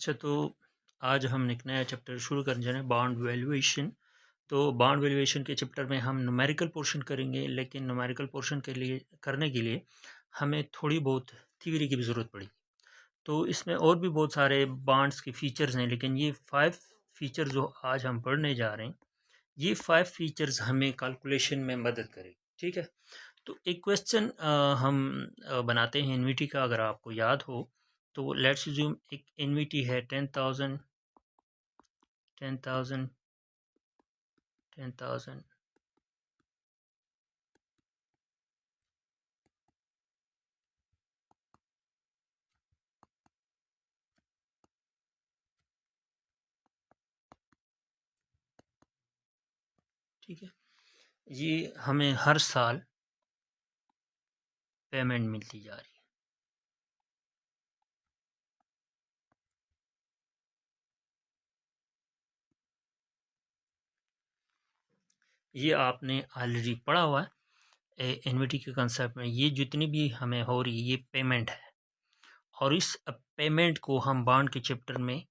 अच्छा, तो आज हम एक नया चैप्टर शुरू करने जा रहे हैं, बॉन्ड वैल्यूएशन। तो बॉन्ड वैल्यूएशन के चैप्टर में हम न्यूमेरिकल पोर्शन करेंगे, लेकिन न्यूमेरिकल पोर्शन करने के लिए हमें थोड़ी बहुत थ्योरी की भी ज़रूरत पड़ी। तो इसमें और भी बहुत सारे बॉन्ड्स के फीचर्स हैं, लेकिन ये 5 फीचर जो आज हम पढ़ने जा रहे हैं, ये 5 फीचर्स हमें कैलकुलेशन में मदद करेगी। ठीक है, तो एक क्वेश्चन हम बनाते हैं एनवीटी का, अगर आपको याद हो तो लेट्स अज्यूम एक एनवीटी है 10,000 10,000 10,000। ठीक है, ये हमें हर साल पेमेंट मिलती जा रही है। ये आपने ऑलरेडी पढ़ा हुआ है एनवीटी के कंसेप्ट में। ये जितनी भी हमें हो रही है ये पेमेंट है, और इस पेमेंट को हम बॉन्ड के चैप्टर में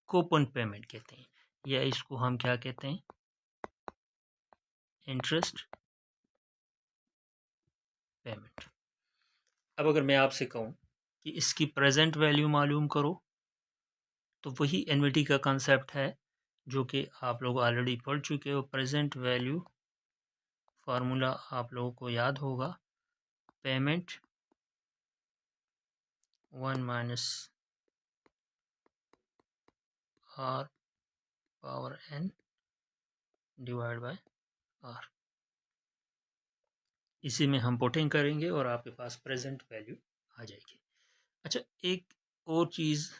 कूपन पेमेंट कहते हैं, या इसको हम क्या कहते हैं, इंटरेस्ट पेमेंट। अब अगर मैं आपसे कहूँ कि इसकी प्रेजेंट वैल्यू मालूम करो, तो वही एनवीटी का कंसेप्ट है जो कि आप लोग ऑलरेडी पढ़ चुके हो। प्रेजेंट वैल्यू फार्मूला आप लोगों को याद होगा, payment 1 minus R power N divide by R. इसी में हम पुटिंग करेंगे और आपके पास प्रेजेंट वैल्यू आ जाएगी। अच्छा, एक और चीज़,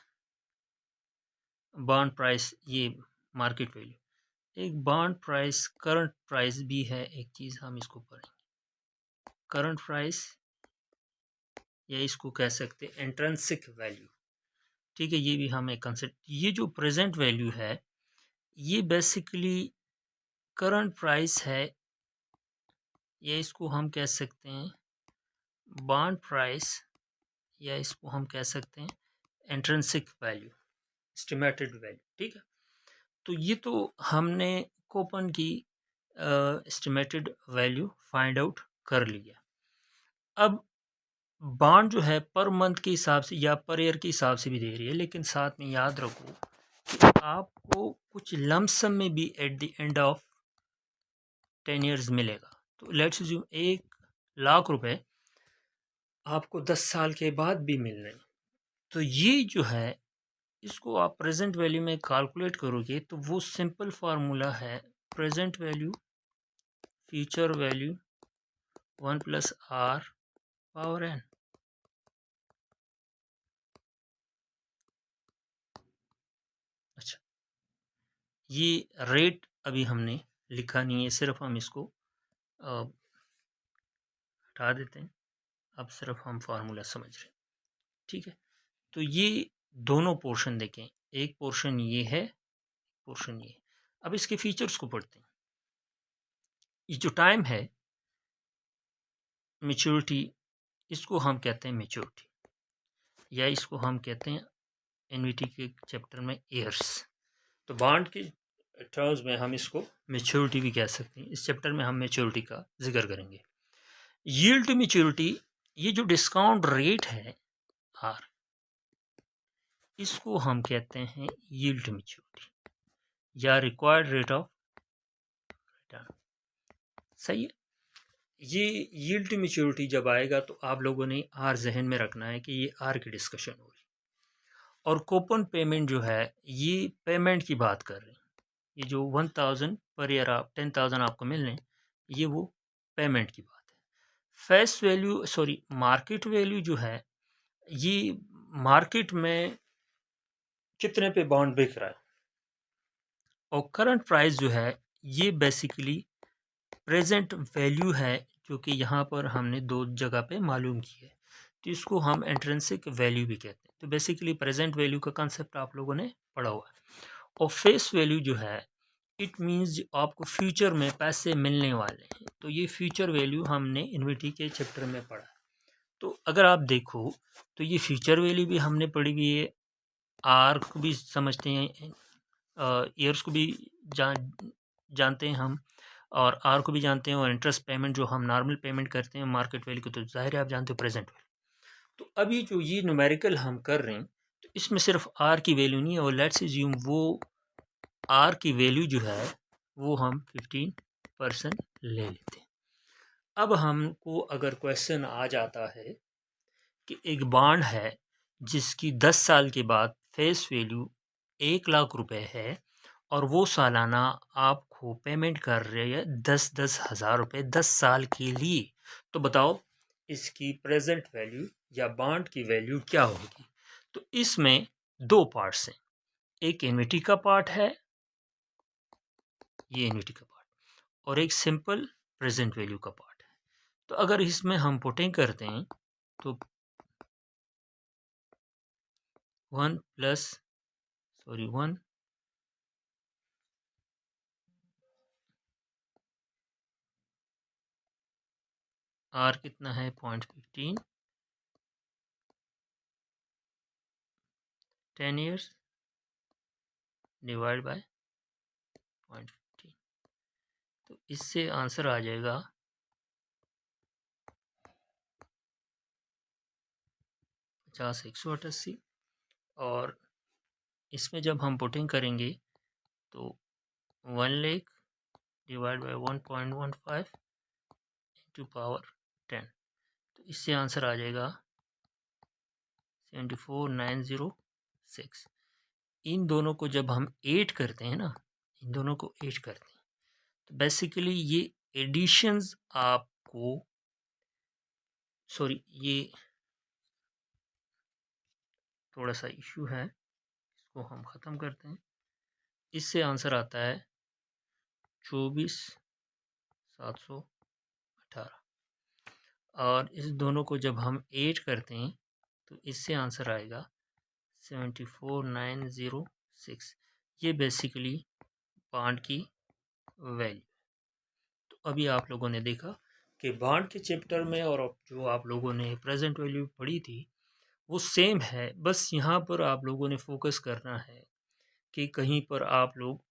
बॉन्ड प्राइस, ये मार्केट वैल्यू, एक बॉन्ड प्राइस करंट प्राइस भी है, एक चीज़ हम इसको पढ़ेंगे, करंट प्राइस, या इसको कह सकते हैं इंट्रिंसिक वैल्यू। ठीक है, ये भी हम एक कंसेप्ट, ये जो प्रेजेंट वैल्यू है ये बेसिकली करंट प्राइस है, या इसको हम कह सकते हैं बॉन्ड प्राइस, या इसको हम कह सकते हैं इंट्रिंसिक वैल्यू, एस्टिमेटेड वैल्यू। ठीक है, तो ये तो हमने कूपन की एस्टिमेटेड वैल्यू फाइंड आउट कर लिया। अब बॉन्ड जो है पर मंथ के हिसाब से या पर ईयर के हिसाब से भी दे रही है, लेकिन साथ में याद रखो कि आपको कुछ लमसम में भी at the end of 10 years मिलेगा। तो लेट्स अज्यूम 1,00,000 रुपए आपको 10 साल के बाद भी मिल रहे हैं। तो ये जो है, इसको आप प्रेजेंट वैल्यू में कैलकुलेट करोगे तो वो सिंपल फार्मूला है, present value future value 1 plus R power N. अच्छा, ये रेट अभी हमने लिखा नहीं है, सिर्फ हम इसको हटा देते हैं। अब सिर्फ हम फार्मूला समझ रहे हैं। ठीक है, तो ये दोनों पोर्शन देखें, एक पोर्शन ये है, पोर्शन ये। अब इसके फीचर्स को पढ़ते हैं। ये जो टाइम है मेच्योरिटी, इसको हम कहते हैं मेच्योरिटी, या इसको हम कहते हैं एनवीटी के चैप्टर में ईयर्स। तो बॉन्ड के टर्म्स में हम इसको मेच्योरिटी भी कह सकते हैं। इस चैप्टर में हम मेच्योरिटी का जिक्र करेंगे। यील्ड टू मेच्योरिटी, ये जो डिस्काउंट रेट है आर, इसको हम कहते हैं यील्ड टू मेच्योरिटी या रिक्वायर्ड रेट ऑफ रिटर्न। सही है, ये यील्ड टू मेच्योरिटी जब आएगा तो आप लोगों ने आर जहन में रखना है कि ये आर की डिस्कशन हो रही, और कूपन पेमेंट जो है ये पेमेंट की बात कर रहे हैं। ये जो 1,000 पर ईयर आप 10,000 आपको मिल रहे हैं, ये वो पेमेंट की बात है। Face value, sorry, market value जो है, ये मार्केट में कितने पे बॉन्ड बिक रहा है, और करंट प्राइस जो है ये बेसिकली प्रेजेंट वैल्यू है, जो कि यहाँ पर हमने दो जगह पे मालूम की है। तो इसको हम इंट्रिंसिक वैल्यू भी कहते हैं। तो बेसिकली प्रेजेंट वैल्यू का कंसेप्ट आप लोगों ने पढ़ा हुआ है। और फेस वैल्यू जो है, इट मीन्स आपको फ्यूचर में पैसे मिलने वाले हैं। तो ये फ्यूचर वैल्यू हमने एनवीटी के चैप्टर में पढ़ा है। तो अगर आप देखो तो ये फ्यूचर वैल्यू भी हमने पढ़ी हुई है, आर को भी समझते हैं, ईयर्स को भी जानते हैं हम, और आर को भी जानते हैं, और इंटरेस्ट पेमेंट जो हम नॉर्मल पेमेंट करते हैं मार्केट वैल्यू को, तो जाहिर है आप जानते हो प्रेजेंट वैल्यू। तो अभी जो ये न्यूमेरिकल हम कर रहे हैं, तो इसमें सिर्फ आर की वैल्यू नहीं है, और लेट्स अज्यूम वो आर की वैल्यू जो है वो हम 15% ले लेते हैं। अब हमको अगर क्वेश्चन आ जाता है कि एक बॉन्ड है जिसकी 10 साल के बाद फेस वैल्यू 1 लाख रुपए है, और वो सालाना आपको पेमेंट कर रहे हैं 10-10 हज़ार रुपये 10 साल के लिए, तो बताओ इसकी प्रेजेंट वैल्यू या बॉन्ड की वैल्यू क्या होगी। तो इसमें दो पार्ट्स हैं, एक एन्युटी का पार्ट है, ये एन्युटी का पार्ट, और एक सिंपल प्रेजेंट वैल्यू का पार्ट है। तो अगर इसमें हम पुटिंग करते हैं तो 1 आर कितना है 0.15, 10 ईयर्स डिवाइड बाय 0.15, तो इससे आंसर आ जाएगा 50,188। और इसमें जब हम पुटिंग करेंगे तो 1 lakh divide by 1.15 into power 10, तो इससे आंसर आ जाएगा 74,906। इन दोनों को जब हम ऐड करते हैं ना, इन दोनों को ऐड करते हैं, तो बेसिकली ये एडिशंस आपको, सॉरी ये थोड़ा सा इशू है, इसको हम ख़त्म करते हैं। इससे आंसर आता है 24,718, और इस दोनों को जब हम ऐड करते हैं तो इससे आंसर आएगा 74,906। ये बेसिकली बॉन्ड की वैल्यू। तो अभी आप लोगों ने देखा कि बॉन्ड के चैप्टर में और जो आप लोगों ने प्रेजेंट वैल्यू पढ़ी थी वो सेम है, बस यहाँ पर आप लोगों ने फोकस करना है कि कहीं पर आप लोग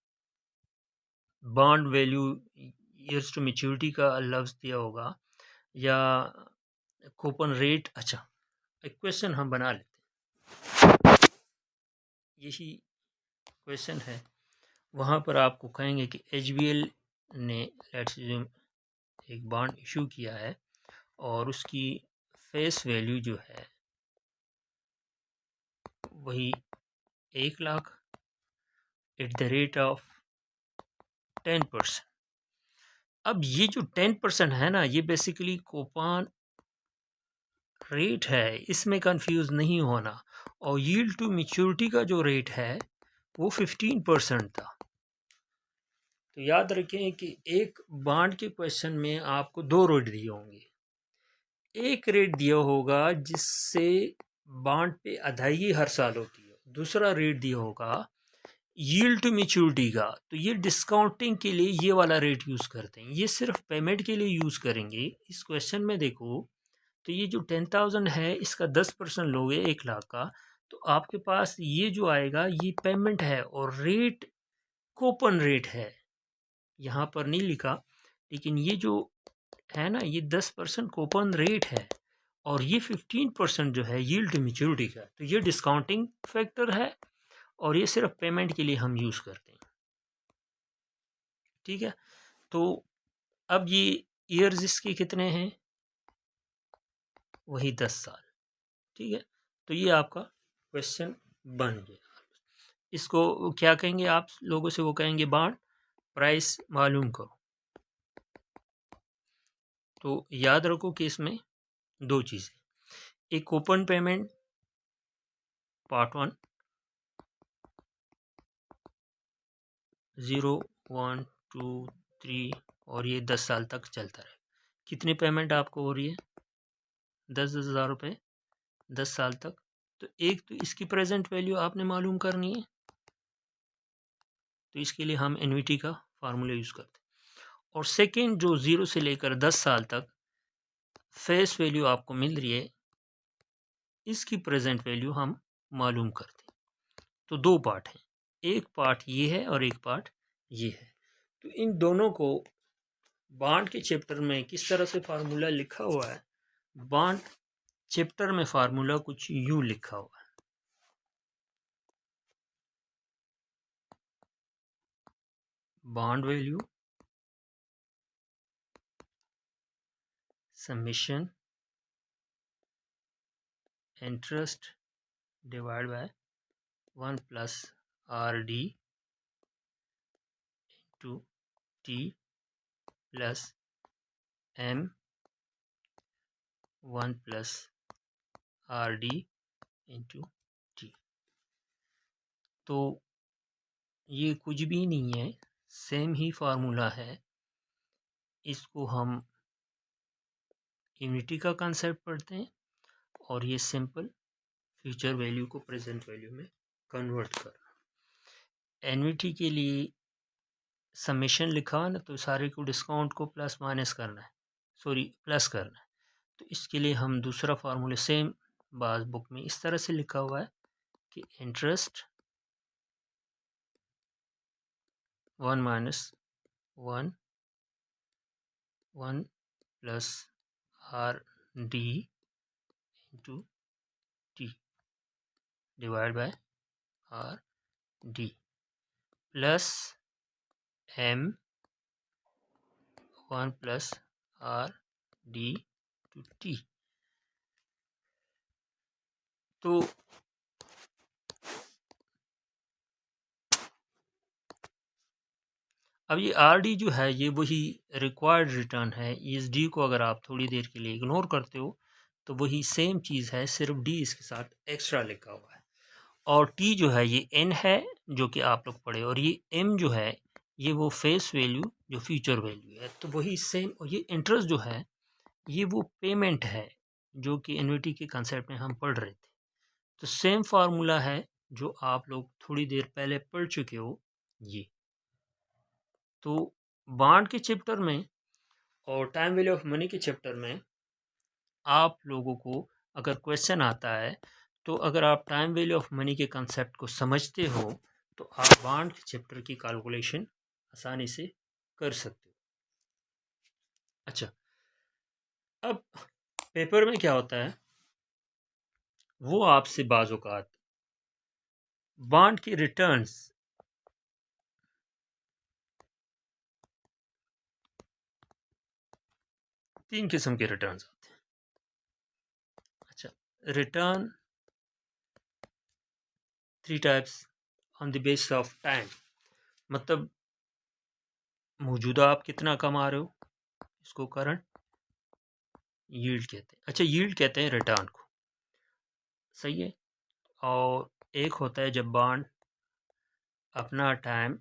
bond value years to maturity का लफ्ज़ दिया होगा या कूपन रेट। अच्छा, एक क्वेश्चन हम बना लेते हैं, यही क्वेश्चन है। वहाँ पर आपको कहेंगे कि HBL ने लेट्स अज्यूम एक बॉन्ड इशू किया है, और उसकी फेस वैल्यू जो है वही 1 lakh at the rate of 10%। अब ये जो 10% है ना, ये बेसिकली कूपन रेट है, इसमें कंफ्यूज नहीं होना। और यील्ड टू मैच्योरिटी का जो रेट है वो 15% था। तो याद रखें कि एक बॉन्ड के क्वेश्चन में आपको दो रेट दिए होंगे, एक रेट दिया होगा जिससे बॉन्ड पे अदायगी हर साल होती है, दूसरा रेट दिया होगा यील्ड टू मैच्योरिटी का। तो ये डिस्काउंटिंग के लिए ये वाला रेट यूज़ करते हैं, ये सिर्फ पेमेंट के लिए यूज़ करेंगे। इस क्वेश्चन में देखो तो ये जो 10,000 है इसका 10% लोगे 1 लाख का, तो आपके पास ये जो आएगा ये पेमेंट है, और रेट कूपन रेट है, यहाँ पर नहीं लिखा, लेकिन ये जो है ना ये 10% कूपन रेट है, और ये 15% जो है यील्ड मैच्योरिटी का। तो ये डिस्काउंटिंग फैक्टर है, और ये सिर्फ पेमेंट के लिए हम यूज़ करते हैं। ठीक है, तो अब ये ईयर्स इसके कितने हैं, वही 10 साल। ठीक है, तो ये आपका क्वेश्चन बन गया। इसको क्या कहेंगे आप लोगों से, वो कहेंगे बॉन्ड प्राइस मालूम करो। तो याद रखो कि इसमें दो चीज़ें, एक कूपन पेमेंट पार्ट 1 0 1 2 3, और ये 10 साल तक चलता रहे। कितनी पेमेंट आपको हो रही है, 10-10 हज़ार रुपये 10 साल तक। तो एक तो इसकी प्रेजेंट वैल्यू आपने मालूम करनी है, तो इसके लिए हम एन्युटी का फार्मूला यूज़ करते हैं। और सेकेंड जो 0 से लेकर 10 साल तक फेस वैल्यू आपको मिल रही है, इसकी प्रेजेंट वैल्यू हम मालूम करते हैं। तो दो पार्ट हैं, एक पार्ट ये है और एक पार्ट ये है। तो इन दोनों को बॉन्ड के चैप्टर में किस तरह से फार्मूला लिखा हुआ है, बॉन्ड चैप्टर में फार्मूला कुछ यूं लिखा हुआ है। Bond value summation interest divide by 1 plus R D into T plus M 1 plus R D into T. तो ये कुछ भी नहीं है, सेम ही फार्मूला है। इसको हम यूनिटी का कंसेप्ट पढ़ते हैं और ये सिंपल फ्यूचर वैल्यू को प्रेजेंट वैल्यू में कन्वर्ट करना। एनवीटी के लिए समेशन लिखा है ना, तो सारे को डिस्काउंट को प्लस माइनस करना है, सॉरी प्लस करना है। तो इसके लिए हम दूसरा फार्मूला सेम बाज बुक में इस तरह से लिखा हुआ है कि interest 1 minus 1 1 plus R D into T divide by R D plus M 1 plus R D to T. तो अब ये आर डी जो है ये वही रिक्वायर्ड रिटर्न है। इस डी को अगर आप थोड़ी देर के लिए इग्नोर करते हो तो वही सेम चीज़ है, सिर्फ डी इसके साथ एक्स्ट्रा लिखा हुआ है। और टी जो है ये एन है जो कि आप लोग पढ़े, और ये एम जो है ये वो फेस वैल्यू जो फ्यूचर वैल्यू है। तो वही सेम, और ये इंटरेस्ट जो है ये वो पेमेंट है जो कि एन्युटी के कंसेप्ट में हम पढ़ रहे थे। तो सेम फार्मूला है जो आप लोग थोड़ी देर पहले पढ़ चुके हो ये। तो बॉन्ड के चैप्टर में और टाइम वैल्यू ऑफ मनी के चैप्टर में आप लोगों को अगर क्वेश्चन आता है तो अगर आप टाइम वैल्यू ऑफ मनी के कंसेप्ट को समझते हो तो आप बॉन्ड के चैप्टर की कैलकुलेशन आसानी से कर सकते हो। अच्छा, अब पेपर में क्या होता है वो आपसे बाज़ औक़ात बॉन्ड की रिटर्न्स तीन किस्म के रिटर्न्स आते हैं। अच्छा, return 3 types on the basis of time, मतलब मौजूदा आप कितना कमा रहे हो, इसको करंट यील्ड कहते हैं। अच्छा, यील्ड कहते हैं रिटर्न को, सही है। और एक होता है जब बॉन्ड अपना टाइम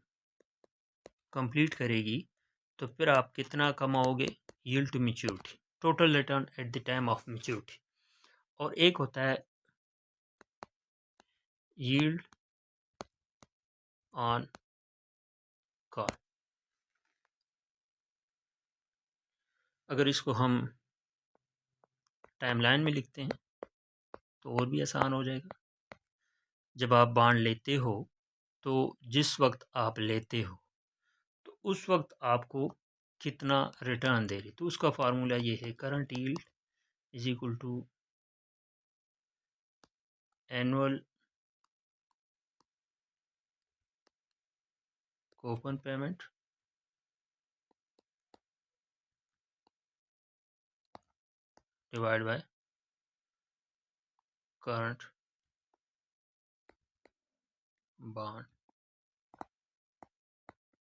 कंप्लीट करेगी तो फिर आप कितना कमाओगे, yield to maturity, total return at the time of maturity. और एक होता है यील्ड ऑन कॉल। अगर इसको हम टाइमलाइन में लिखते हैं तो और भी आसान हो जाएगा। जब आप बॉन्ड लेते हो तो जिस वक्त आप लेते हो तो उस वक्त आपको कितना रिटर्न दे रही, तो उसका फार्मूला ये है current yield is equal to annual coupon payment divide by current bond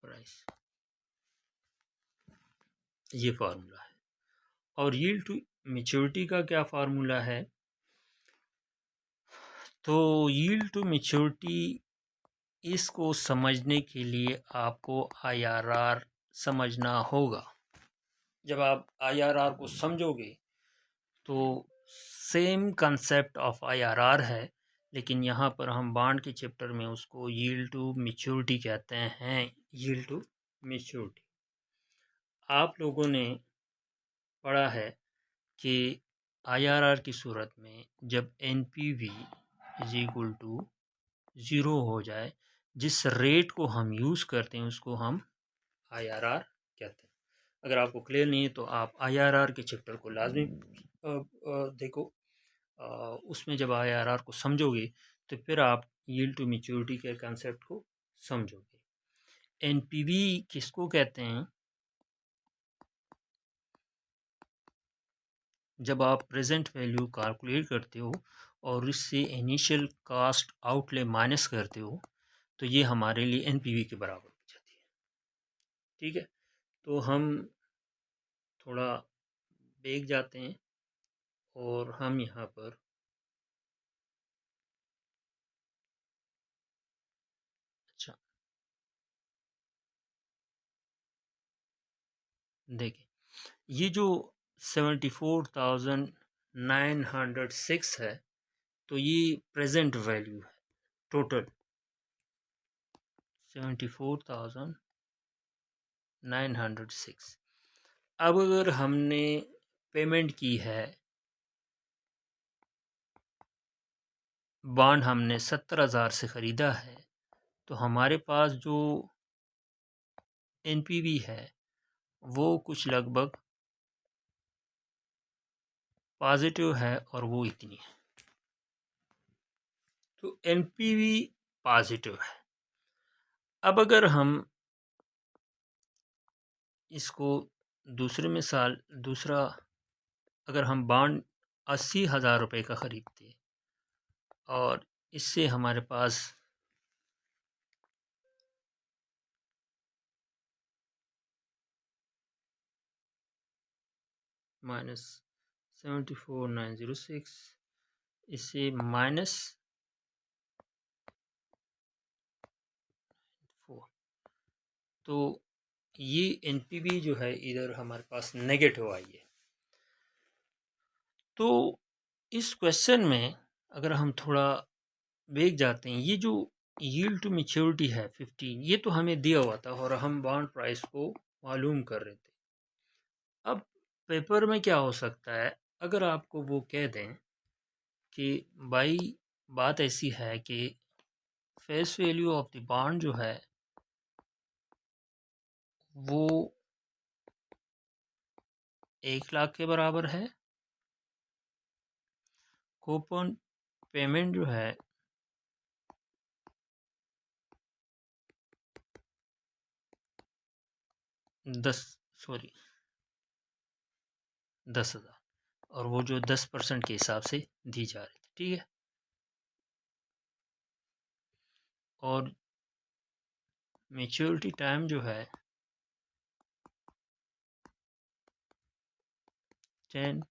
price, ये फार्मूला है। और यील्ड टू मैच्योरिटी का क्या फार्मूला है, तो यील्ड टू मैच्योरिटी इसको समझने के लिए आपको आईआरआर समझना होगा। जब आप आईआरआर को समझोगे तो सेम कंसेप्ट ऑफ आईआरआर है, लेकिन यहाँ पर हम बॉन्ड के चैप्टर में उसको यील्ड टू मैच्योरिटी कहते हैं। यील्ड टू मैच्योरिटी आप लोगों ने पढ़ा है कि आईआरआर की सूरत में जब NPV is equal to zero हो जाए, जिस रेट को हम यूज़ करते हैं उसको हम IRR कहते हैं। अगर आपको क्लियर नहीं है तो आप IRR के चैप्टर को लाजमी देखो। उसमें जब IRR को समझोगे तो फिर आप यील्ड टू मैच्योरिटी के कंसेप्ट को समझोगे। NPV किसको कहते हैं? जब आप प्रेजेंट वैल्यू कैलकुलेट करते हो और इससे इनिशियल कास्ट आउटले माइनस करते हो तो ये हमारे लिए NPV के बराबर हो जाती है। ठीक है, तो हम थोड़ा बैक जाते हैं और हम यहाँ पर अच्छा देखें, ये जो 74,906 है तो ये प्रेजेंट वैल्यू है टोटल 74,906। अब अगर हमने पेमेंट की है, बॉन्ड हमने 70,000 से ख़रीदा है, तो हमारे पास जो NPV है वो कुछ लगभग पॉजिटिव है और वो इतनी है। तो NPV पॉजिटिव है। अब अगर हम इसको दूसरा अगर हम बॉन्ड 80,000 रुपये का ख़रीदते और इससे हमारे पास -74,906 इससे -4, तो ये NPV जो है इधर हमारे पास नेगेटिव आई है। तो इस क्वेश्चन में अगर हम थोड़ा बैक जाते हैं, ये जो यील्ड टू मैच्योरिटी है 15, ये तो हमें दिया हुआ था और हम बॉन्ड प्राइस को मालूम कर रहे थे। अब पेपर में क्या हो सकता है, अगर आपको वो कह दें कि भाई बात ऐसी है कि face value of the bond जो है वो 1 लाख के बराबर है, कूपन पेमेंट जो है 10,000 और वो जो 10% के हिसाब से दी जा रही थी। ठीक है, और मैच्योरिटी टाइम जो है 10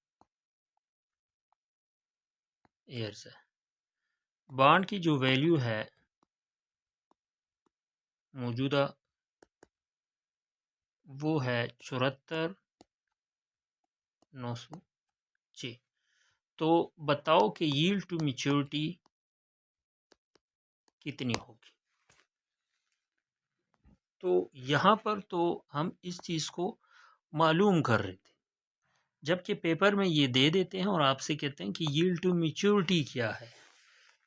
ईयर्स है। बॉन्ड की जो वैल्यू है मौजूदा वो है 74,906। तो बताओ कि यील्ड टू मैच्योरिटी कितनी होगी। तो यहाँ पर तो हम इस चीज़ को मालूम कर रहे थे, जबकि पेपर में ये दे देते हैं और आपसे कहते हैं कि यील्ड टू मैच्योरिटी क्या है।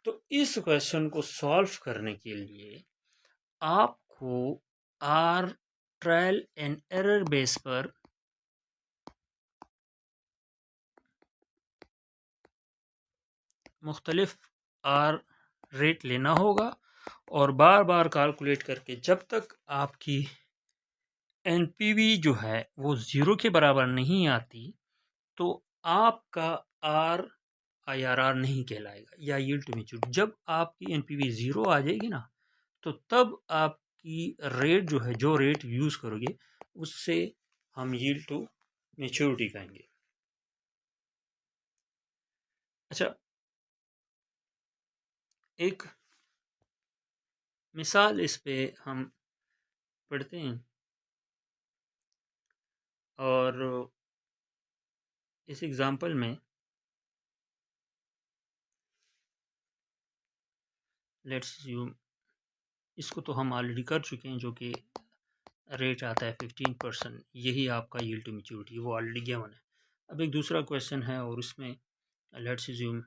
तो इस क्वेश्चन को सॉल्व करने के लिए आपको R trial and error base पर मुख्तलिफ आर रेट लेना होगा और बार बार कैलकुलेट करके जब तक आपकी NPV जो है वो ज़ीरो के बराबर नहीं आती तो आपका IRR नहीं कहलाएगा या यील्ड टू मैच्योरिटी। जब आपकी NPV ज़ीरो आ जाएगी ना तो तब आपकी रेट जो है, जो रेट यूज़ करोगे उससे हम यील्ड टू मैच्योरिटी कहेंगे। अच्छा, एक मिसाल इस पे हम पढ़ते हैं और इस एग्ज़ाम्पल में लेट्स यूम, इसको तो हम ऑलरेडी कर चुके हैं, जो कि रेट आता है 15%, यही आपका यील्ड टू मैच्योरिटी, वो ऑलरेडी गिवन है। अब एक दूसरा क्वेश्चन है और उसमें लेट्स यूम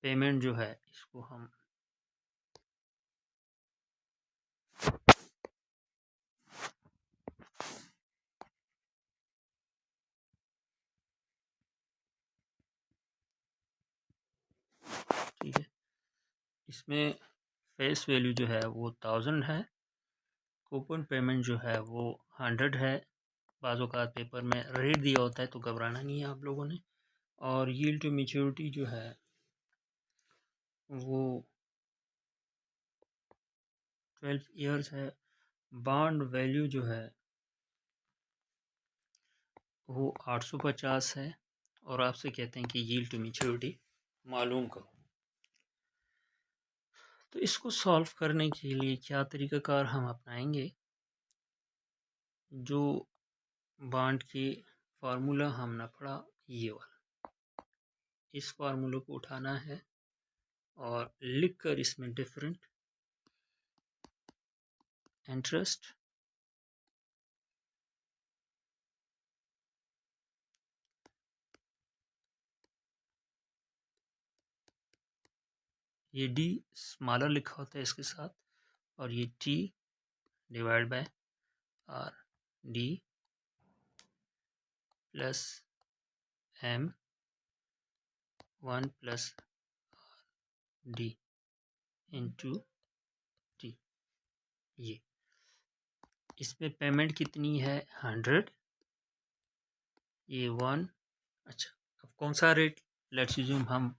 पेमेंट जो है इसको हम ठीक है, इसमें फेस वैल्यू जो है वो 1000 है, कूपन पेमेंट जो है वो 100 है। बाज़ औक़ात पेपर में रेट दिया होता है तो घबराना नहीं है आप लोगों ने। और यील्ड टू मैच्योरिटी जो है वो 12 ईयर्स है। बॉन्ड वैल्यू जो है वो 850 है और आपसे कहते हैं कि यील्ड टू मैच्योरिटी मालूम करो। तो इसको सॉल्व करने के लिए क्या तरीक़ाकार हम अपनाएंगे, जो बॉन्ड की फार्मूला हमने पढ़ा ये वाला, इस फार्मूले को उठाना है और लिखकर इसमें डिफरेंट इंटरेस्ट ये डी स्मॉलर लिखा होता है इसके साथ, और ये T divide by R, D plus M 1 plus D into T. ये इसमें पेमेंट कितनी है 100, ये 1। अच्छा, अब कौन सा रेट, लेट्स अज्यूम हम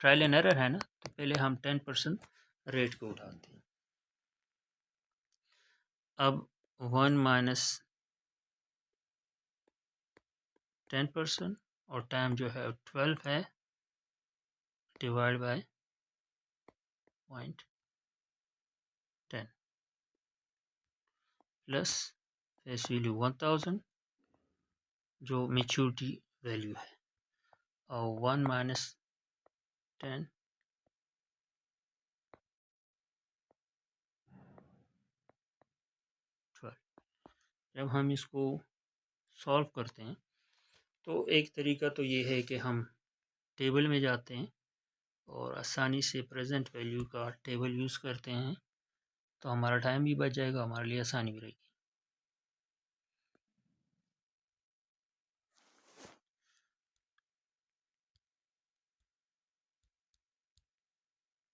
ट्रायल एंड एरर है ना, तो पहले हम 10% रेट को उठाते हैं। अब 1 माइनस 10% और टाइम जो है 12 है, divide by 0.10 plus face value 1000 जो मैच्योरिटी वैल्यू है, और 1 माइनस 10 12। जब हम इसको सॉल्व करते हैं तो एक तरीका तो ये है कि हम टेबल में जाते हैं और आसानी से प्रेजेंट वैल्यू का टेबल यूज़ करते हैं, तो हमारा टाइम भी बच जाएगा, हमारे लिए आसानी भी रहेगी।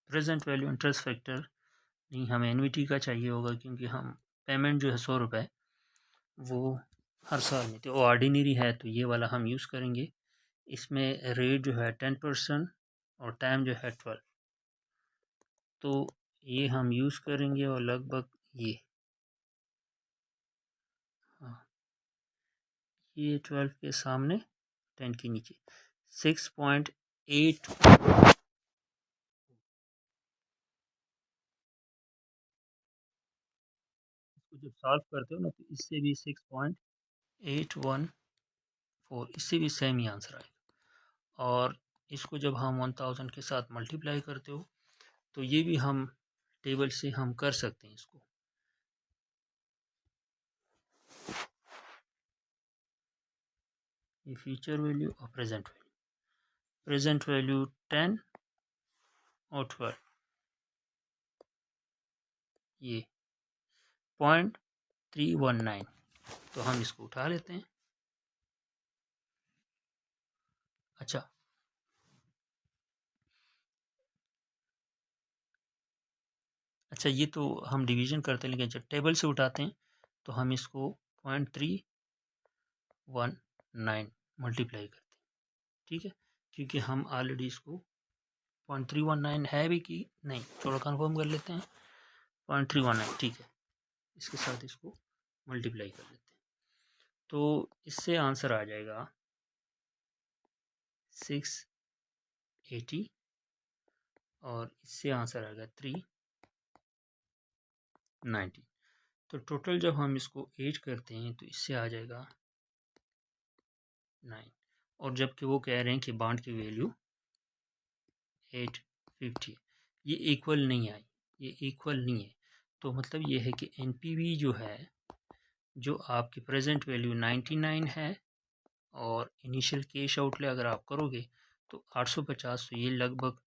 प्रेजेंट वैल्यू इंटरेस्ट फैक्टर नहीं, हमें एनवीटी का चाहिए होगा, क्योंकि हम पेमेंट जो है 100 रुपये वो हर साल में, तो ऑर्डिनरी है तो ये वाला हम यूज़ करेंगे। इसमें रेट जो है 10% और टाइम जो है 12, तो ये हम यूज़ करेंगे। और लगभग ये हाँ, ये 12 के सामने 10 के नीचे 6.8। इसको जब सॉल्व करते हो ना तो इससे भी 6.814, इससे भी सेम ही आंसर आएगा। और इसको जब हम 1000 के साथ मल्टीप्लाई करते हो तो ये भी हम टेबल से हम कर सकते हैं इसको। ये फ्यूचर वैल्यू और प्रेजेंट वैल्यू, प्रेजेंट वैल्यू 10 और 12, ये 0.319, तो हम इसको उठा लेते हैं। अच्छा, ये तो हम डिवीज़न करते हैं, लेकिन जब टेबल से उठाते हैं तो हम इसको 0.319 मल्टीप्लाई करते हैं, ठीक है, क्योंकि हम ऑलरेडी इसको 0.319 है भी कि नहीं, थोड़ा कंफर्म कर लेते हैं। 0.319 ठीक है, इसके साथ इसको मल्टीप्लाई कर लेते हैं, तो इससे आंसर आ जाएगा 680 और इससे आंसर आएगा 390। तो टोटल जब हम इसको 8 करते हैं तो इससे आ जाएगा 9, और जबकि वो कह रहे हैं कि बॉन्ड की वैल्यू 850, ये इक्वल नहीं आई, ये इक्वल नहीं है। तो मतलब ये है कि एनपीवी जो है, जो आपकी प्रेजेंट वैल्यू 99 है और इनिशियल कैश आउटले अगर आप करोगे तो 850, तो ये लगभग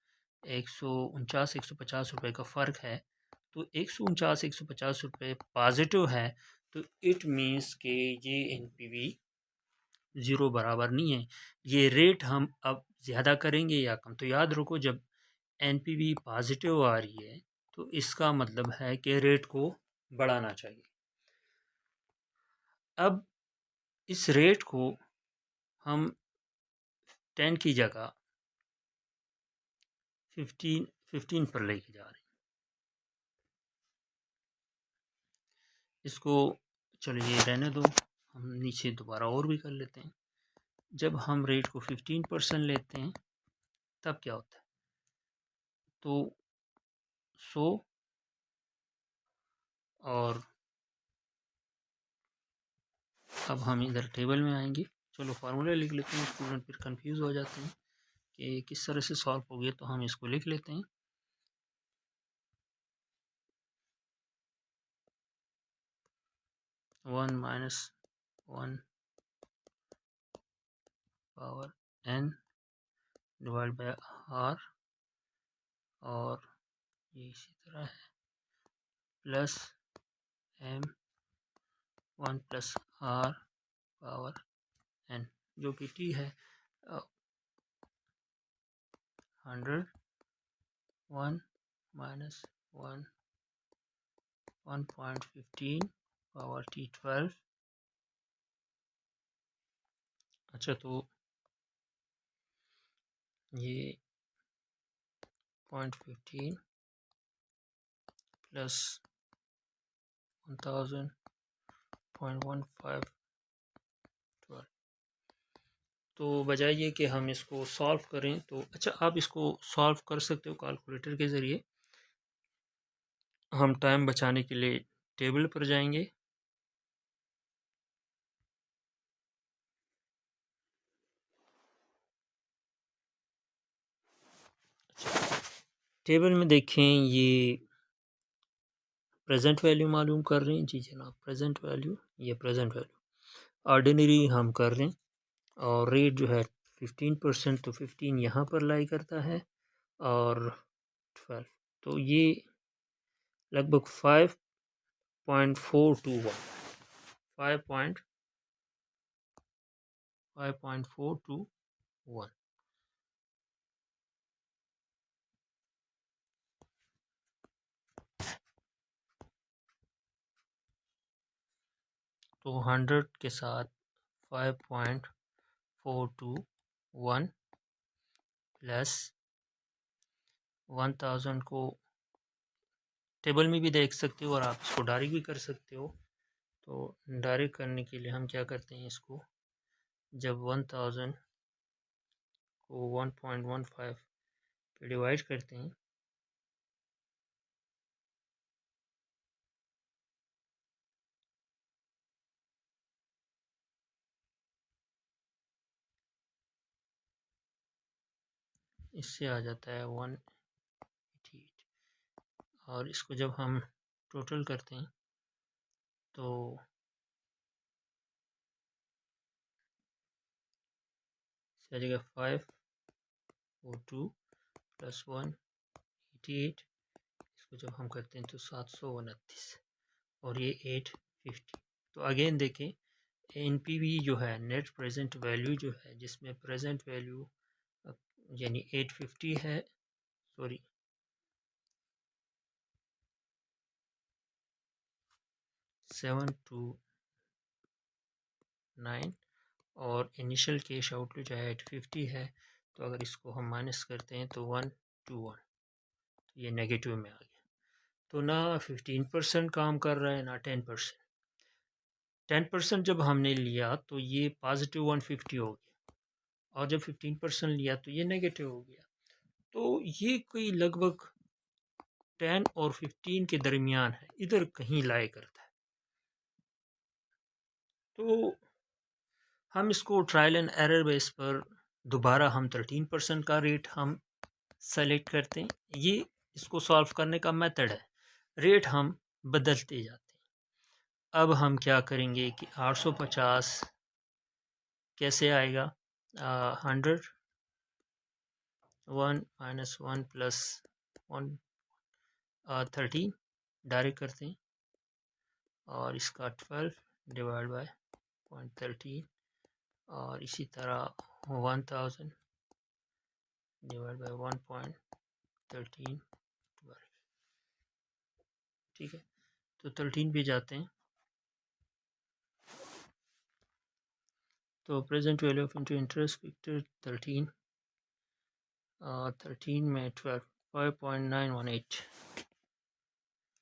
149 का फ़र्क है, तो 149 पॉजिटिव है, तो इट मीन्स कि ये एनपीवी ज़ीरो बराबर नहीं है। ये रेट हम अब ज़्यादा करेंगे या कम, तो याद रखो जब एनपीवी पॉजिटिव आ रही है तो इसका मतलब है कि रेट को बढ़ाना चाहिए। अब इस रेट को हम 10 की जगह 15 पर लेके जा रहे हैं। इसको चलिए रहने दो, हम नीचे दोबारा और भी कर लेते हैं। जब हम रेट को 15% लेते हैं तब क्या होता है, तो 100 और अब हम इधर टेबल में आएंगे। चलो फार्मूला लिख लेते हैं, स्टूडेंट फिर कंफ्यूज हो जाते हैं कि किस तरह से सॉल्व हो गया, तो हम इसको लिख लेते हैं। One minus one power n divide by r, और ये इसी तरह है plus m 1 plus r power n, जो कि t है 100 1 माइनस 1.15 पावर t 12। अच्छा, तो ये 0.15 प्लस 1000.15 12, तो बजाय ये कि हम इसको सॉल्व करें, तो अच्छा आप इसको सॉल्व कर सकते हो कैलकुलेटर के ज़रिए। हम टाइम बचाने के लिए टेबल पर जाएंगे। टेबल में देखें, ये प्रेजेंट वैल्यू मालूम कर रहे हैं। जी जनाब, प्रेजेंट वैल्यू, ये प्रेजेंट वैल्यू ऑर्डिनरी हम कर रहे हैं, और रेट जो है 15%, तो 15 यहाँ पर लाई करता है, और 12, तो ये लगभग 5.421 5.421। तो 100 के साथ 5.421 प्लस 1000 को टेबल में भी देख सकते हो, और आप इसको डायरेक्ट भी कर सकते हो। तो डायरेक्ट करने के लिए हम क्या करते हैं, इसको जब 1000 को 1.15 पे डिवाइड करते हैं, इससे आ जाता है 188, और इसको जब हम टोटल करते हैं तो आ जाएगा 502 प्लस 188, इसको जब हम करते हैं तो 729, और ये 850। तो अगेन देखें, एनपीवी जो है नेट प्रेजेंट वैल्यू जो है, जिसमें प्रेजेंट वैल्यू यानी 850 है, सॉरी 729, और इनिशियल कैश आउटफ्लो जो है 850 है। तो अगर इसको हम माइनस करते हैं तो 121, तो ये नेगेटिव में आ गया। तो ना 15% काम कर रहा है, ना 10%। 10% जब हमने लिया तो ये पॉजिटिव 150 हो गया, और जब 15% लिया तो ये नेगेटिव हो गया। तो ये कोई लगभग 10 और 15 के दरमियान है, इधर कहीं लाए करता है। तो हम इसको ट्रायल एंड एरर बेस पर दोबारा हम 13% का रेट हम सेलेक्ट करते हैं। ये इसको सॉल्व करने का मेथड है, रेट हम बदलते जाते हैं। अब हम क्या करेंगे कि 850 कैसे आएगा, 100 1 माइनस 1 प्लस 1 13 डायरेक्ट करते हैं, और इसका 12 डिवाइड बाय 0.13, और इसी तरह 1000 डिवाइड बाय 1.13, ठीक है। तो 13 पे जाते हैं, तो present value of interest factor 13, 13 में 12, 5.918,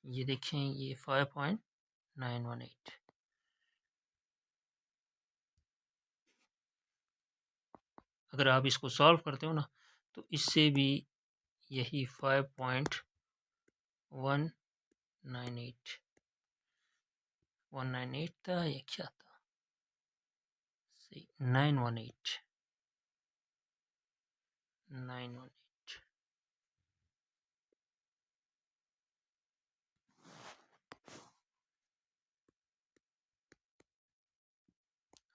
ये देखें, ये 5.918। अगर आप इसको सॉल्व करते हो ना, तो इससे भी यही 5.198 198 था, या क्या था, सही 918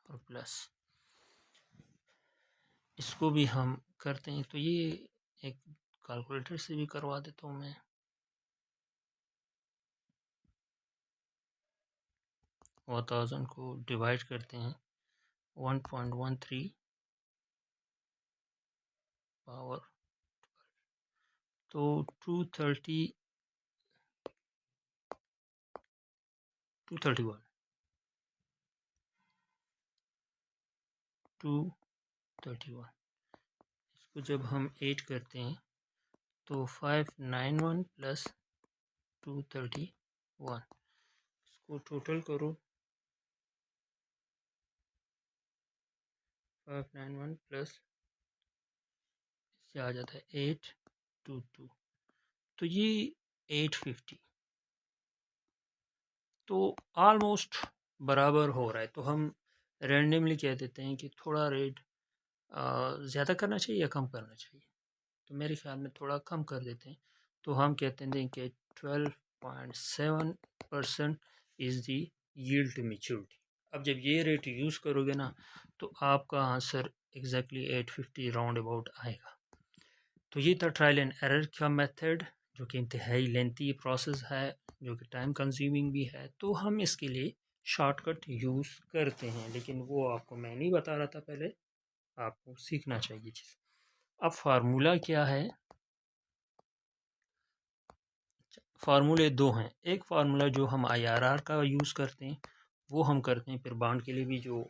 और प्लस इसको भी हम करते हैं, तो ये एक कैलकुलेटर से भी करवा देता हूँ मैं। 1000 को डिवाइड करते हैं 1.13 पावर, तो 231 231। इसको जब हम 8 करते हैं तो 591 प्लस 231, इसको टोटल करो, 591 प्लस इससे आ जाता है 822, तो ये 850, तो ऑलमोस्ट बराबर हो रहा है। तो हम रैंडमली कह देते हैं कि थोड़ा रेट ज़्यादा करना चाहिए या कम करना चाहिए, तो मेरे ख्याल में थोड़ा कम कर देते हैं। तो हम कहते हैं कि 12.7% is the yield to maturity. अब जब ये रेट यूज़ करोगे ना, तो आपका आंसर एग्जैक्टली 850 राउंड अबाउट आएगा। तो ये था ट्रायल एंड एरर का मेथड, जो कि इंतहाई लेंथी प्रोसेस है, जो कि टाइम कंज्यूमिंग भी है। तो हम इसके लिए शॉर्टकट यूज़ करते हैं, लेकिन वो आपको मैं नहीं बता रहा था पहले, आपको सीखना चाहिए चीज़। अब फार्मूला क्या है, फार्मूले दो हैं। एक फार्मूला जो हम IRR का यूज़ करते हैं, वो हम करते हैं, फिर बॉन्ड के लिए भी जो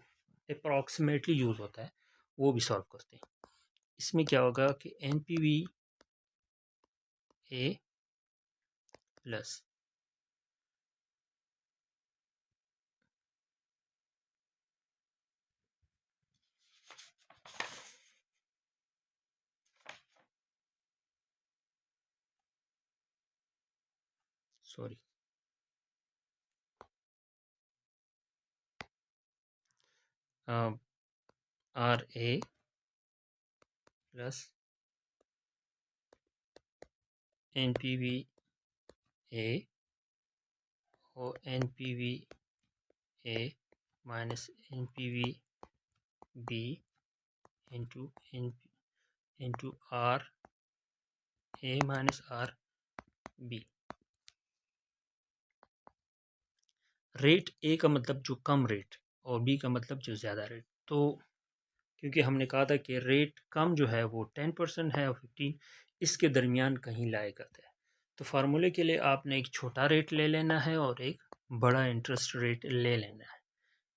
अप्रॉक्सीमेटली यूज़ होता है वो भी सॉल्व करते हैं। इसमें क्या होगा कि NPV A plus sorry RA plus NPV A और NPV A minus NPV B into R A minus R B। Rate A का मतलब जो कम रेट, और बी का मतलब जो ज़्यादा रेट। तो क्योंकि हमने कहा था कि रेट कम जो है वो 10% है और 15 इसके दरमियान कहीं लाया करता है। तो फार्मूले के लिए आपने एक छोटा रेट ले लेना है और एक बड़ा इंटरेस्ट रेट ले लेना है,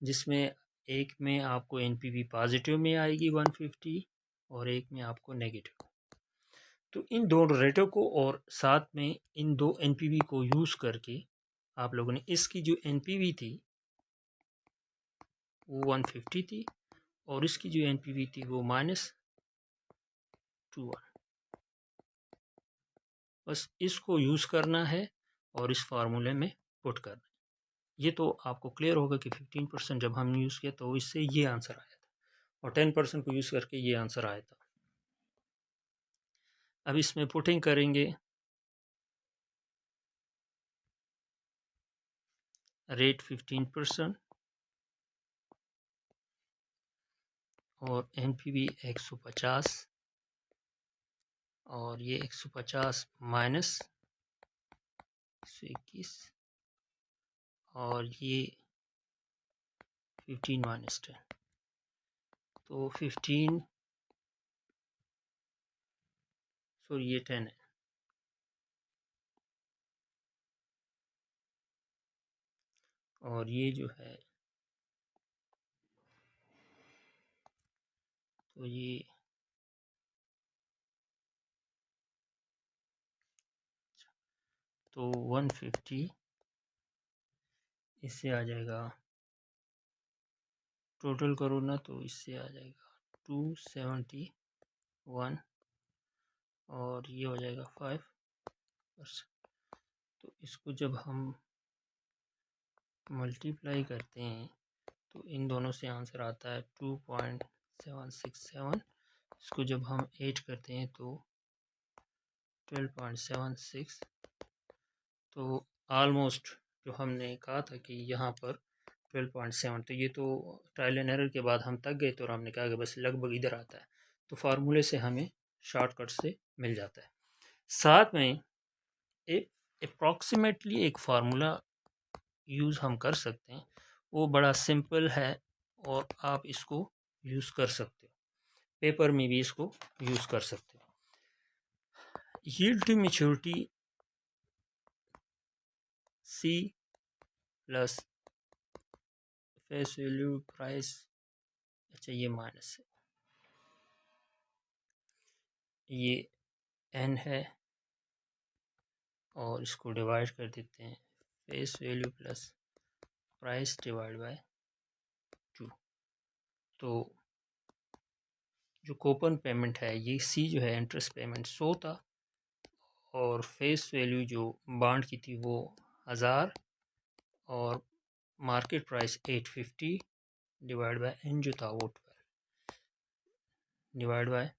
जिसमें एक में आपको NPV पॉजिटिव में आएगी 150 और एक में आपको नेगेटिव। तो इन दोनों रेटों को और साथ में इन दो NPV को यूज़ करके आप लोगों ने इसकी जो NPV थी वो 150 थी, और इसकी जो NPV थी वो -21। बस इसको यूज़ करना है और इस फार्मूले में पुट करना है। ये तो आपको क्लियर होगा कि 15% जब हम यूज़ किया तो इससे ये आंसर आया था, और 10% को यूज़ करके ये आंसर आया था। अब इसमें पुटिंग करेंगे, रेट 15% और NPV 150 और ये 150 माइनस 121 और ये 15 माइनस 10, तो 15 सॉरी ये 10 है, और ये जो है तो ये तो 150 इससे आ जाएगा, टोटल करो ना तो इससे आ जाएगा 271 और ये हो जाएगा 5%। तो इसको जब हम मल्टीप्लाई करते हैं तो इन दोनों से आंसर आता है 2.767। इसको जब हम 8 करते हैं तो 12.76। तो ऑलमोस्ट जो हमने कहा था कि यहाँ पर 12.7, तो ये तो ट्रायल एंड एरर के बाद हम तक गए तो हमने कहा कि बस लगभग इधर आता है, तो फार्मूले से हमें शॉर्टकट से मिल जाता है। साथ में एक अप्रॉक्सीमेटली एक फार्मूला यूज़ हम कर सकते हैं, वो बड़ा सिंपल है और आप इसको यूज़ कर सकते हो, पेपर में भी इसको यूज़ कर सकते हो। Yield to maturity C plus face value price, अच्छा ये माइनस है, ये एन है और इसको डिवाइड कर देते हैं face value plus price divide by 2। तो जो कूपन पेमेंट है ये सी जो है इंटरेस्ट पेमेंट 100 था, और फेस वैल्यू जो बॉन्ड की थी वो 1000 और market price 850 divide by N जो था वो 12 divide by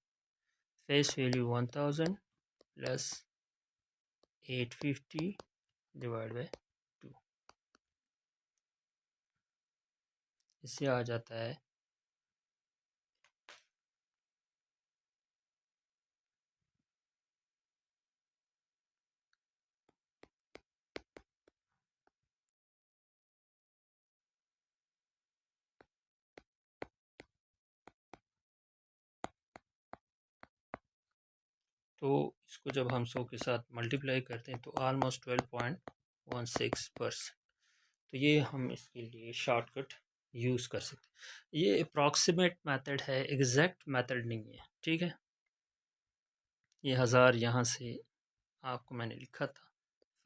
face value 1000 plus 850 divide by 2। इससे आ जाता है तो इसको जब हम 100 के साथ मल्टीप्लाई करते हैं तो ऑलमोस्ट 12.16%। तो ये हम इसके लिए शॉर्टकट यूज़ कर सकते हैं। ये अप्रॉक्सीमेट मेथड है, एग्जैक्ट मेथड नहीं है, ठीक है। ये 1000 यहाँ से आपको मैंने लिखा था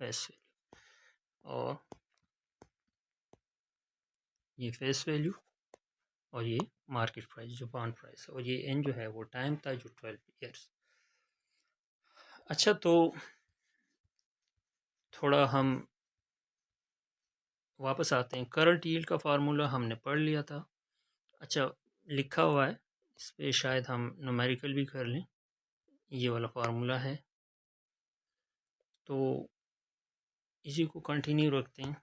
फेस वैल्यू, और ये फेस वैल्यू और ये मार्केट प्राइस जो बॉन्ड प्राइस है, और ये एन जो है वो टाइम था जो 12 ईयर्स। अच्छा, तो थोड़ा हम वापस आते हैं। करंट यील्ड का फार्मूला हमने पढ़ लिया था। अच्छा, लिखा हुआ है इस पर, शायद हम न्यूमेरिकल भी कर लें। ये वाला फार्मूला है तो इसी को कंटिन्यू रखते हैं।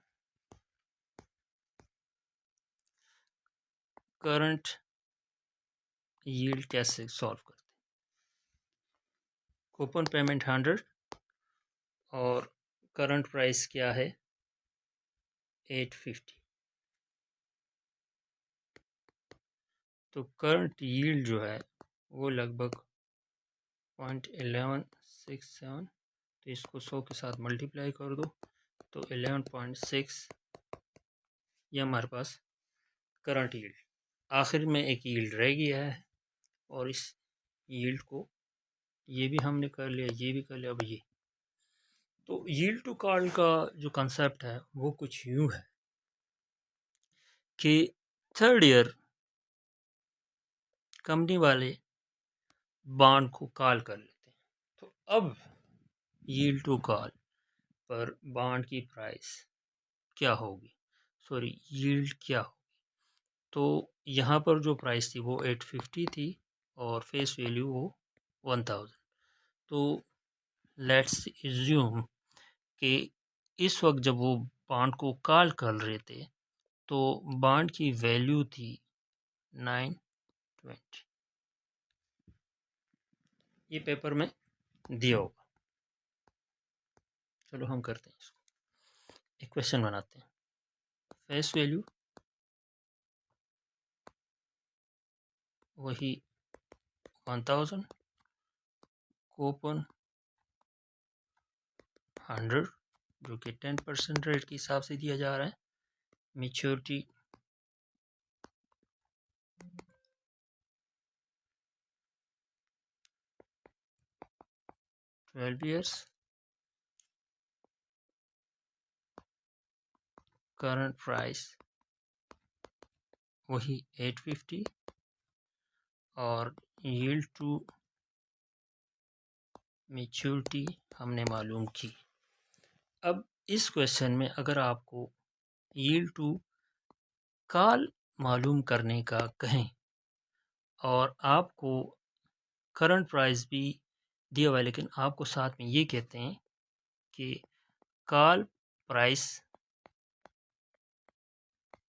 करंट यील्ड कैसे सॉल्व करते हैं? कूपन पेमेंट 100 और करंट प्राइस क्या है 850, तो करंट यील्ड जो है वो लगभग 0.1167। तो इसको 100 के साथ मल्टीप्लाई कर दो तो 11.6, ये हमारे पास करंट यील्ड। आखिर में एक यील्ड रह गया है और इस यील्ड को ये भी हमने कर लिया, ये भी कर लिया। अब ये तो यील्ड टू कॉल का जो कंसेप्ट है वो कुछ यूँ है कि थर्ड ईयर कंपनी वाले बॉन्ड को कॉल कर लेते हैं, तो अब यील्ड टू कॉल पर बॉन्ड की प्राइस क्या होगी, सॉरी यील्ड क्या होगी। तो यहाँ पर जो प्राइस थी वो 850 थी और फेस वैल्यू वो 1000। तो लेट्स एज्यूम कि इस वक्त जब वो बॉन्ड को कॉल कर रहे थे तो बॉन्ड की वैल्यू थी 920। ये पेपर में दिया होगा। चलो हम करते हैं इसको, एक क्वेश्चन बनाते हैं। फेस वैल्यू वही 1000, कूपन 100 जो कि 10% रेट के हिसाब से दिया जा रहा है। मेच्योरिटी 12 years, करंट प्राइस वही 850 और यील्ड टू मेच्योरिटी हमने मालूम की। अब इस क्वेश्चन में अगर आपको यील्ड टू कॉल मालूम करने का कहें और आपको करंट प्राइस भी दिया हुआ है, लेकिन आपको साथ में ये कहते हैं कि कॉल प्राइस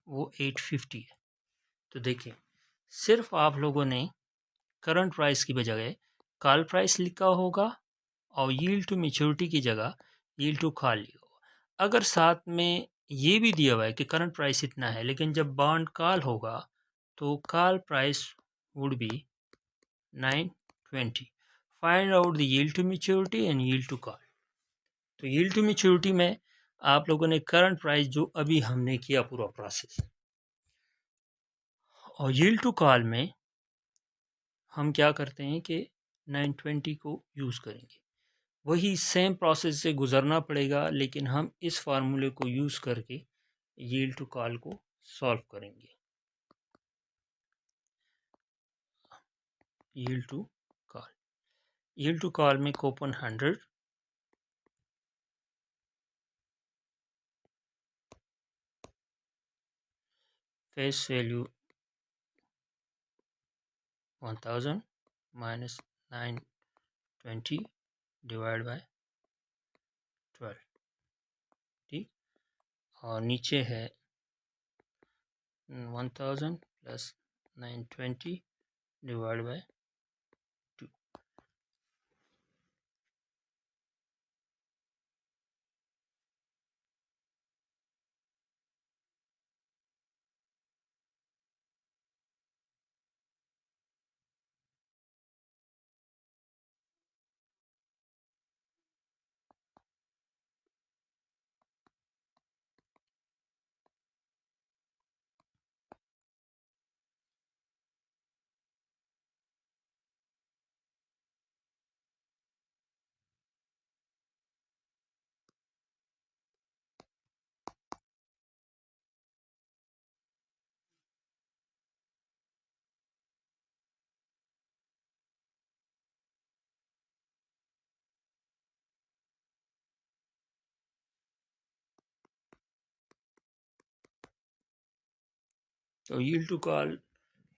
वो 850 है, तो देखिए सिर्फ आप लोगों ने करंट प्राइस की बजाय कॉल प्राइस लिखा होगा और यील्ड टू मैच्योरिटी की जगह यील्ड टू कॉल लिखा होगा। अगर साथ में ये भी दिया हुआ है कि करंट प्राइस इतना है, लेकिन जब बॉन्ड कॉल होगा तो call price would be 920, find out the yield to maturity and yield to call. तो यील्ड टू मैच्योरिटी में आप लोगों ने करंट प्राइस जो अभी हमने किया पूरा प्रोसेस, और यील्ड टू कॉल में हम क्या करते हैं कि 920 को यूज़ करेंगे। वही सेम प्रोसेस से गुज़रना पड़ेगा, लेकिन हम इस फार्मूले को यूज़ करके यील्ड टू कॉल को सॉल्व करेंगे। Yield to call, yield to call में coupon 100, face value 1000 minus 920 divide by 12, ठीक। और नीचे है 1000 प्लस 920 डिवाइड बाय 2। तो यील्ड टू कॉल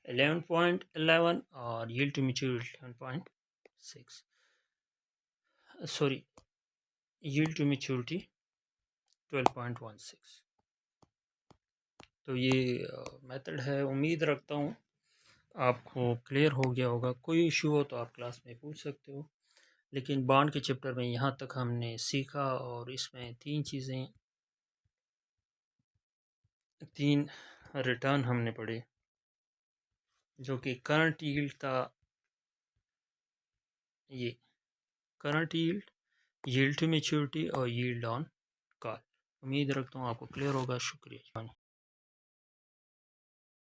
11.11 और yield to maturity 11.6, sorry yield to maturity 12.16। तो ये मेथड है। उम्मीद रखता हूँ आपको क्लियर हो गया होगा। कोई इशू हो तो आप क्लास में पूछ सकते हो। लेकिन बॉन्ड के चैप्टर में यहाँ तक हमने सीखा, और इसमें 3 चीज़ें, 3 रिटर्न हमने पढ़े, जो कि करंट यील्ड था, ये current yield, yield to maturity और यील्ड ऑन कॉल। उम्मीद रखता हूँ आपको क्लियर होगा। शुक्रिया।